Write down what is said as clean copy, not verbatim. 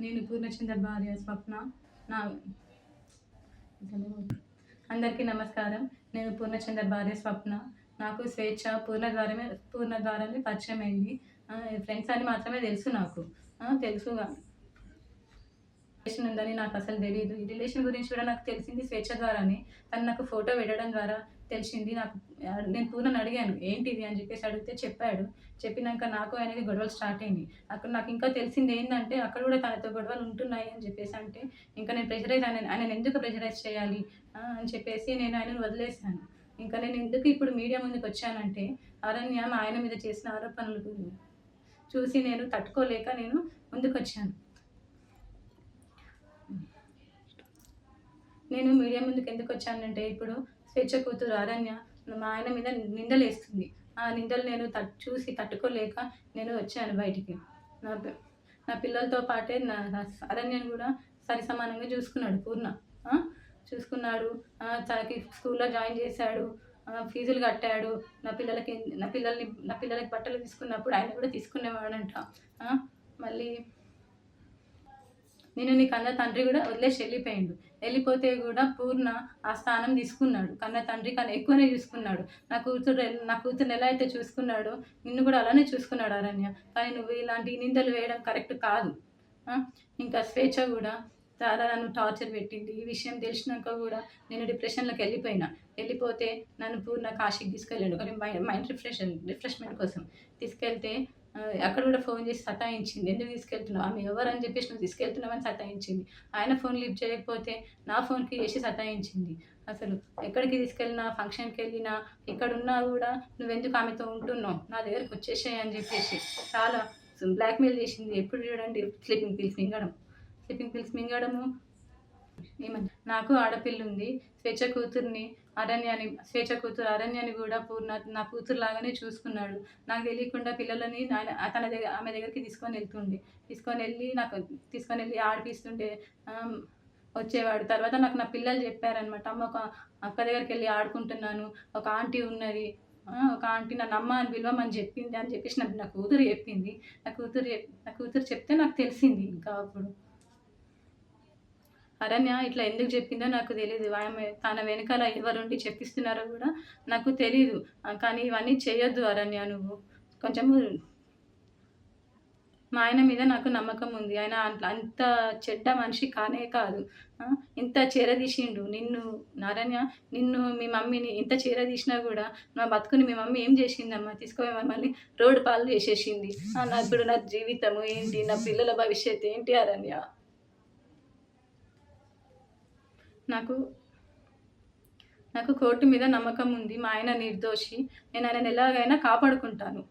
నేను పూర్ణచంద్ర భార్య స్వప్న. నా అందరికీ నమస్కారం. నేను పూర్ణచంద్ర భార్య స్వప్న. నాకు స్వేచ్ఛ పూర్ణ ద్వారానే పరిచయం అయింది. ఫ్రెండ్స్ అని మాత్రమే తెలుసు నాకు. తెలుసు రిలేషన్ ఉందని నాకు అసలు తెలీదు. ఈ రిలేషన్ గురించి కూడా నాకు తెలిసింది స్వేచ్ఛ ద్వారానే. తను నాకు ఫోటో పెట్టడం ద్వారా తెలిసింది. నేను పూర్ణని అడిగాను, ఏంటిది అని చెప్పేసి అడిగితే చెప్పాడు. చెప్పినాక నాకు ఆయనకి గొడవలు స్టార్ట్ అయినాయి. అక్కడ నాకు ఇంకా తెలిసింది ఏంటంటే అక్కడ కూడా తనతో గొడవలు ఉంటున్నాయి అని చెప్పేసి అంటే, ఇంకా నేను ఆయనను ఎందుకు ప్రెషరైజ్ చేయాలి అని చెప్పేసి నేను ఆయనను వదిలేశాను. ఇంకా నేను ఎందుకు ఇప్పుడు మీడియా ముందుకు వచ్చానంటే, అరణ్య మా ఆయన మీద చేసిన ఆరోపణలు చూసి నేను తట్టుకోలేక నేను ముందుకొచ్చాను. నేను మీడియా ముందుకు ఎందుకు వచ్చానంటే, ఇప్పుడు స్వేచ్ఛ కూతురు అరణ్య మా ఆయన మీద నిందలేస్తుంది. ఆ నిందలు నేను చూసి తట్టుకోలేక నేను వచ్చాను బయటికి. నా పిల్లలతో పాటే అరణ్యను కూడా సరిసమానంగా చూసుకున్నాడు పూర్ణ. చూసుకున్నాడు. తనకి స్కూల్లో జాయిన్ చేశాడు, ఫీజులు కట్టాడు. నా పిల్లలకి బట్టలు తీసుకున్నప్పుడు ఆయన కూడా తీసుకునేవాడంట. మళ్ళీ నేను నీ కన్న తండ్రి కూడా వదిలేసి వెళ్ళిపోయిండు. వెళ్ళిపోతే కూడా పూర్ణ ఆ స్థానం తీసుకున్నాడు. కన్న తండ్రి కన్నా ఎక్కువనే చూసుకున్నాడు. నా కూతురుని ఎలా అయితే చూసుకున్నాడో నిన్ను కూడా అలానే చూసుకున్నాడు అరణ్య. కానీ నువ్వు ఇలాంటి నిందలు వేయడం కరెక్ట్ కాదు. ఇంకా స్వేచ్ఛ కూడా చాలా నన్ను టార్చర్ పెట్టింది. ఈ విషయం తెలిసినాక కూడా నేను డిప్రెషన్లోకి వెళ్ళిపోతే నన్ను పూర్ణ కాశీకి తీసుకెళ్ళాడు. కానీ మైండ్ రిఫ్రెష్మెంట్ కోసం తీసుకెళ్తే అక్కడ కూడా ఫోన్ చేసి సతాయించింది. ఎందుకు తీసుకెళ్తున్నావు, ఆమె ఎవరని చెప్పేసి నువ్వు తీసుకెళ్తున్నావని సతాయించింది. ఆయన ఫోన్ లిఫ్ట్ చేయకపోతే నా ఫోన్కి చేసి సతాయించింది. అసలు ఎక్కడికి తీసుకెళ్ళినా, ఫంక్షన్కి వెళ్ళినా, ఎక్కడున్నా కూడా నువ్వెందుకు ఆమెతో ఉంటున్నావు, నా దగ్గరకు వచ్చేసాయి అని చెప్పేసి చాలా బ్లాక్మెయిల్ చేసింది. ఎప్పుడు చూడండి స్లీపింగ్ పిల్స్ మింగడము. నాకు ఆడపిల్ల ఉంది. స్వేచ్ఛ కూతురు అరణ్యాన్ని కూడా పూర్ణ నా కూతురు లాగానే చూసుకున్నాడు. నాకు తెలియకుండా పిల్లలని ఆమె దగ్గరికి తీసుకొని వెళ్ళి ఆడిపిస్తుంటే వచ్చేవాడు. తర్వాత నాకు నా పిల్లలు చెప్పారనమాట, అమ్మ ఒక అక్క దగ్గరికి వెళ్ళి ఆడుకుంటున్నాను, ఒక ఆంటీ ఉన్నది, ఒక ఆంటీ నన్ను అమ్మ అని పిలవమని చెప్పింది అని చెప్పేసి నా కూతురు చెప్పింది. నా కూతురు చెప్తే నాకు తెలిసింది. ఇంకా అప్పుడు అరణ్య ఇట్లా ఎందుకు చెప్పిందో నాకు తెలియదు. ఆమె తన వెనకాల ఎవరుండి చెప్పిస్తున్నారో కూడా నాకు తెలీదు. కానీ ఇవన్నీ చేయొద్దు అరణ్య, నువ్వు కొంచెము. మా ఆయన మీద నాకు నమ్మకం ఉంది. ఆయన అంత చెడ్డ మనిషి కానే కాదు. ఇంత చేరదీసిండు నిన్ను అరణ్య. మీ మమ్మీని ఇంత చేరదీసినా కూడా నా బతుకుని మీ మమ్మీ ఏం చేసిందమ్మా, తీసుకుపోయి మమ్మల్ని రోడ్డు పాలు చేసేసింది. ఇప్పుడు నా జీవితము ఏంటి, నా పిల్లల భవిష్యత్తు ఏంటి అరణ్య? నాకు కోర్టు మీద నమ్మకం ఉంది. మా ఆయన నిర్దోషి. నేను ఆయనను ఎలాగైనా కాపాడుకుంటాను.